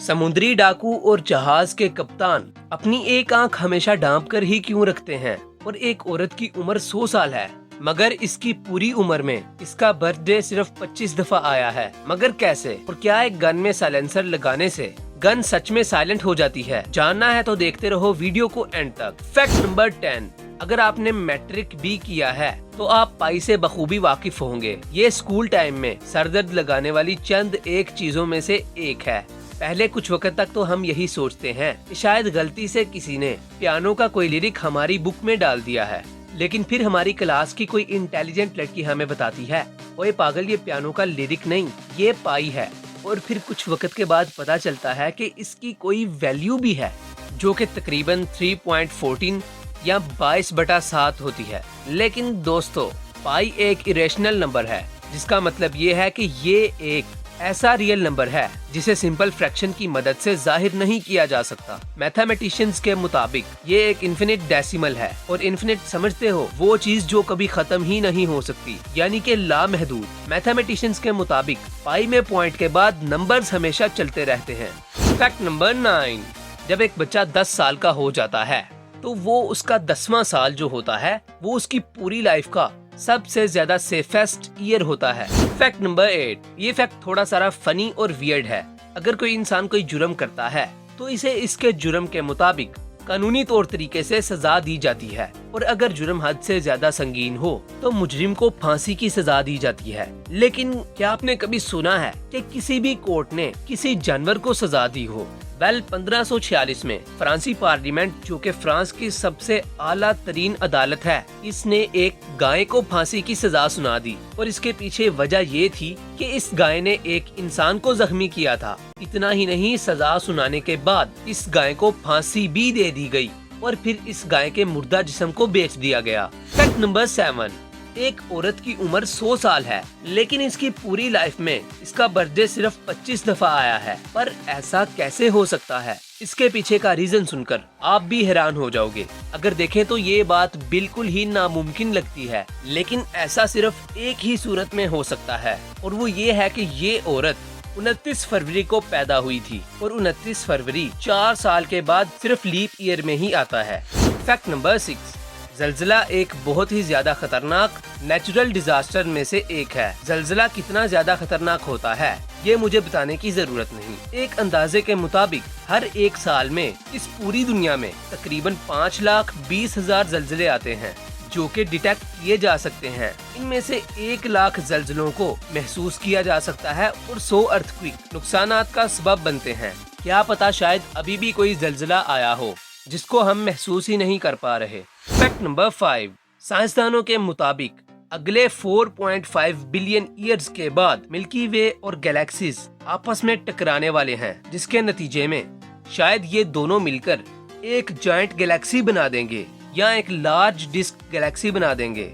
समुद्री डाकू और जहाज के कप्तान अपनी एक आंख हमेशा ढांप कर ही क्यों रखते हैं? और एक औरत की उम्र 100 साल है, मगर इसकी पूरी उम्र में इसका बर्थडे सिर्फ 25 दफा आया है। मगर कैसे? और क्या एक गन में साइलेंसर लगाने से गन सच में साइलेंट हो जाती है? जानना है तो देखते रहो वीडियो को एंड तक। फैक्ट नंबर 10, अगर आपने मैट्रिक भी किया है तो आप पाई से बखूबी वाकिफ होंगे। ये स्कूल टाइम में सरदर्द लगाने वाली चंद एक चीजों में से एक है। पहले कुछ वक्त तक तो हम यही सोचते हैं कि शायद गलती से किसी ने पियानो का कोई लिरिक हमारी बुक में डाल दिया है, लेकिन फिर हमारी क्लास की कोई इंटेलिजेंट लड़की हमें बताती है, ओए पागल, ये पियानो का लिरिक नहीं, ये पाई है। और फिर कुछ वक्त के बाद पता चलता है कि इसकी कोई वैल्यू भी है, जो कि तकरीबन 3.14 या 22/7 होती है। लेकिन दोस्तों, पाई एक इरेशनल नंबर है, जिसका मतलब ये है कि ये एक ऐसा रियल नंबर है जिसे सिंपल फ्रैक्शन की मदद से जाहिर नहीं किया जा सकता। मैथमेटिशियंस के मुताबिक ये एक इन्फिनिट डेसिमल है, और इन्फिनिट समझते हो वो चीज जो कभी खत्म ही नहीं हो सकती, यानी कि लामहदूद। मैथमेटिशियंस के मुताबिक पाई में पॉइंट के बाद नंबर्स हमेशा चलते रहते हैं। फैक्ट नंबर 9, जब एक बच्चा 10 साल का हो जाता है तो वो उसका 10वां साल जो होता है वो उसकी पूरी लाइफ का सबसे ज्यादा सेफेस्ट ईयर होता है। फैक्ट नंबर 8, ये फैक्ट थोड़ा सारा फनी और वियर्ड है। अगर कोई इंसान कोई जुर्म करता है तो इसे इसके जुर्म के मुताबिक कानूनी तौर तरीके से सजा दी जाती है, और अगर जुर्म हद से ज्यादा संगीन हो तो मुजरिम को फांसी की सजा दी जाती है। लेकिन क्या आपने कभी सुना है कि किसी भी कोर्ट ने किसी जानवर को सजा दी हो? 1546 में फ्रांसी पार्लियामेंट, जो कि फ्रांस की सबसे आला तरीन अदालत है, इसने एक गाय को फांसी की सजा सुना दी। और इसके पीछे वजह ये थी कि इस गाय ने एक इंसान को जख्मी किया था। इतना ही नहीं, सजा सुनाने के बाद इस गाय को फांसी भी दे दी गई, और फिर इस गाय के मुर्दा जिस्म को बेच दिया गया। फैक्ट नंबर 7, एक औरत की उम्र 100 साल है, लेकिन इसकी पूरी लाइफ में इसका बर्थडे सिर्फ 25 दफा आया है। पर ऐसा कैसे हो सकता है? इसके पीछे का रीजन सुनकर आप भी हैरान हो जाओगे। अगर देखें तो ये बात बिल्कुल ही नामुमकिन लगती है, लेकिन ऐसा सिर्फ एक ही सूरत में हो सकता है, और वो ये है कि ये औरत 29 फरवरी को पैदा हुई थी, और 29 फरवरी 4 साल के बाद सिर्फ लीप ईयर में ही आता है। फैक्ट नंबर 6, जलजिला एक बहुत ही ज्यादा खतरनाक नेचुरल डिजास्टर में से एक है। जलजिला कितना ज्यादा खतरनाक होता है ये मुझे बताने की जरूरत नहीं। एक अंदाजे के मुताबिक हर एक साल में इस पूरी दुनिया में तकरीबन 5,20,000 जलजिले आते हैं, जो कि डिटेक्ट किए जा सकते हैं। इनमें से 1 लाख जलजिलों को महसूस किया जा सकता है, और 100 अर्थक्वेक नुकसानात का सबब बनते हैं। क्या पता शायद अभी भी कोई जलजिला आया हो जिसको हम महसूस ही नहीं कर पा रहे। फैक्ट नंबर 5, साइंसदानों के मुताबिक अगले 4.5 बिलियन ईयर्स के बाद मिल्की वे और गैलेक्सीज आपस में टकराने वाले हैं, जिसके नतीजे में शायद ये दोनों मिलकर एक जायंट गैलेक्सी बना देंगे, या एक लार्ज डिस्क गैलेक्सी बना देंगे।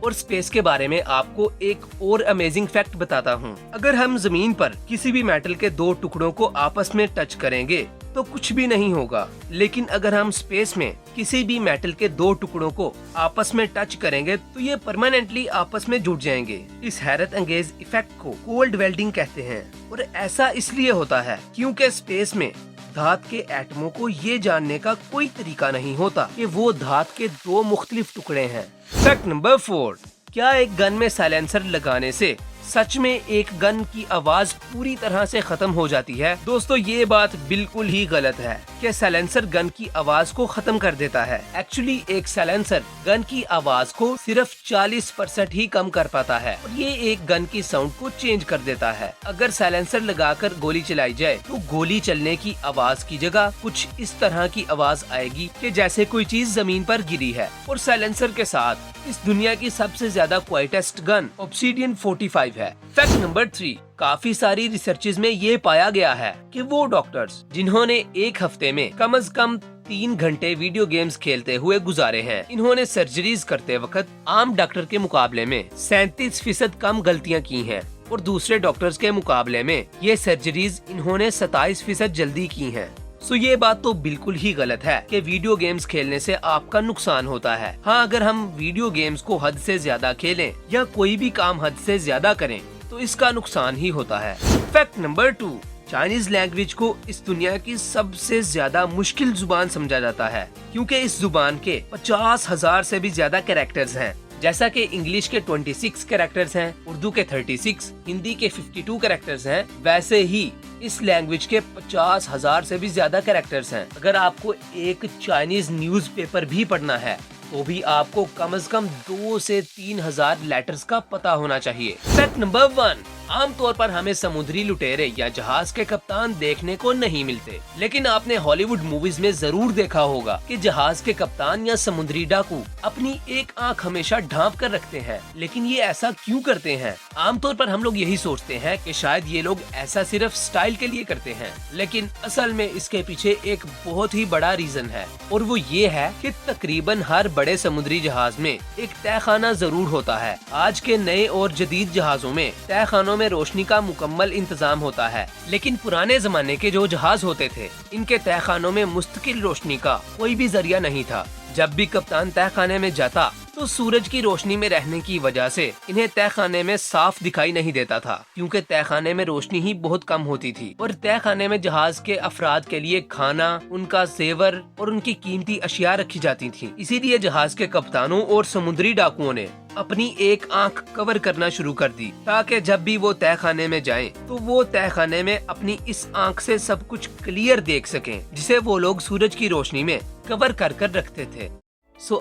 और स्पेस के बारे में आपको एक और अमेजिंग फैक्ट बताता हूँ। अगर हम जमीन पर किसी भी मेटल के 2 टुकड़ों को आपस में टच करेंगे तो कुछ भी नहीं होगा, लेकिन अगर हम स्पेस में किसी भी मेटल के 2 टुकड़ों को आपस में टच करेंगे तो ये परमानेंटली आपस में जुड़ जाएंगे। इस हैरत अंगेज इफेक्ट को कोल्ड वेल्डिंग कहते हैं, और ऐसा इसलिए होता है क्योंकि स्पेस में धात के एटमों को ये जानने का कोई तरीका नहीं होता कि वो धात के 2 मुख्तलिफ टुकड़े हैं। फैक्ट नंबर 4, क्या एक गन में साइलेंसर लगाने से सच में एक गन की आवाज पूरी तरह से खत्म हो जाती है? दोस्तों, ये बात बिल्कुल ही गलत है कि साइलेंसर गन की आवाज को खत्म कर देता है। एक्चुअली एक साइलेंसर गन की आवाज को सिर्फ 40% ही कम कर पाता है, और ये एक गन की साउंड को चेंज कर देता है। अगर साइलेंसर लगाकर गोली चलाई जाए तो गोली चलने की आवाज की जगह कुछ इस तरह की आवाज आएगी कि जैसे कोई चीज जमीन पर गिरी है। और साइलेंसर के साथ इस दुनिया की सबसे ज्यादा क्वाइटेस्ट गन ऑब्सीडियन 45 है। फैक्ट नंबर 3, काफी सारी रिसर्चेज में ये पाया गया है कि वो डॉक्टर्स जिन्होंने एक हफ्ते में कम से कम 3 घंटे वीडियो गेम्स खेलते हुए गुजारे हैं, इन्होंने सर्जरीज करते वक्त आम डॉक्टर के मुकाबले में 37% कम गलतियां की हैं, और दूसरे डॉक्टर्स के मुकाबले में ये सर्जरीज इन्होंने 27% जल्दी की हैं। सो ये बात तो बिल्कुल ही गलत है कि वीडियो गेम्स खेलने से आपका नुकसान होता है। हाँ, अगर हम वीडियो गेम्स को हद से ज्यादा खेलें या कोई भी काम हद से ज्यादा करें तो इसका नुकसान ही होता है। फैक्ट नंबर 2, चाइनीज लैंग्वेज को इस दुनिया की सबसे ज्यादा मुश्किल जुबान समझा जाता है, क्योंकि इस जुबान के 50,000 से भी ज्यादा कैरेक्टर्स हैं। जैसा कि इंग्लिश के 26 कैरेक्टर्स हैं, उर्दू के 36, हिंदी के 52 कैरेक्टर्स हैं, वैसे ही इस लैंग्वेज के 50,000 से भी ज्यादा कैरेक्टर्स हैं। अगर आपको एक चाइनीज न्यूज़पेपर भी पढ़ना है तो भी आपको कम से कम 2 से 3,000 लेटर्स का पता होना चाहिए। फैक्ट नंबर 1, आमतौर पर हमें समुद्री लुटेरे या जहाज के कप्तान देखने को नहीं मिलते, लेकिन आपने हॉलीवुड मूवीज में जरूर देखा होगा कि जहाज के कप्तान या समुद्री डाकू अपनी एक आंख हमेशा ढांप कर रखते हैं। लेकिन ये ऐसा क्यों करते हैं? आमतौर पर हम लोग यही सोचते हैं कि शायद ये लोग ऐसा सिर्फ स्टाइल के लिए करते हैं, लेकिन असल में इसके पीछे एक बहुत ही बड़ा रीजन है, और वो ये है कि तकरीबन हर बड़े समुद्री जहाज में एक तहखाना जरूर होता है। आज के नए और जदीद जहाजों में तहखानों में रोशनी का मुकम्मल इंतजाम होता है, लेकिन पुराने जमाने के जो जहाज होते थे, इनके तहखानों में मुस्तकिल रोशनी का कोई भी जरिया नहीं था। जब भी कप्तान तहखाने में जाता तो सूरज की रोशनी में रहने की वजह से इन्हें तहखाने में साफ दिखाई नहीं देता था, क्योंकि तहखाने में रोशनी ही बहुत कम होती थी और तहखाने में जहाज के अफराद के लिए खाना, उनका जेवर और उनकी कीमती अशिया रखी जाती थी। इसीलिए जहाज के कप्तानों और समुद्री डाकुओं ने अपनी एक आंख कवर करना शुरू कर दी, ताकि जब भी वो तहखाने में जाएं तो वो तहखाने में अपनी इस आंख से सब कुछ क्लियर देख सकें, जिसे वो लोग सूरज की रोशनी में कवर कर कर रखते थे।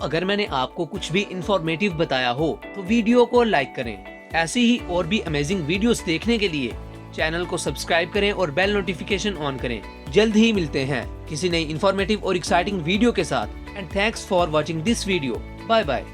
अगर मैंने आपको कुछ भी इंफॉर्मेटिव बताया हो तो वीडियो को लाइक करें। ऐसी ही और भी अमेजिंग वीडियोस देखने के लिए चैनल को सब्सक्राइब करें और बेल नोटिफिकेशन ऑन करें। जल्द ही मिलते हैं किसी नई इंफॉर्मेटिव और एक्साइटिंग वीडियो के साथ। And thanks for watching this video. Bye bye.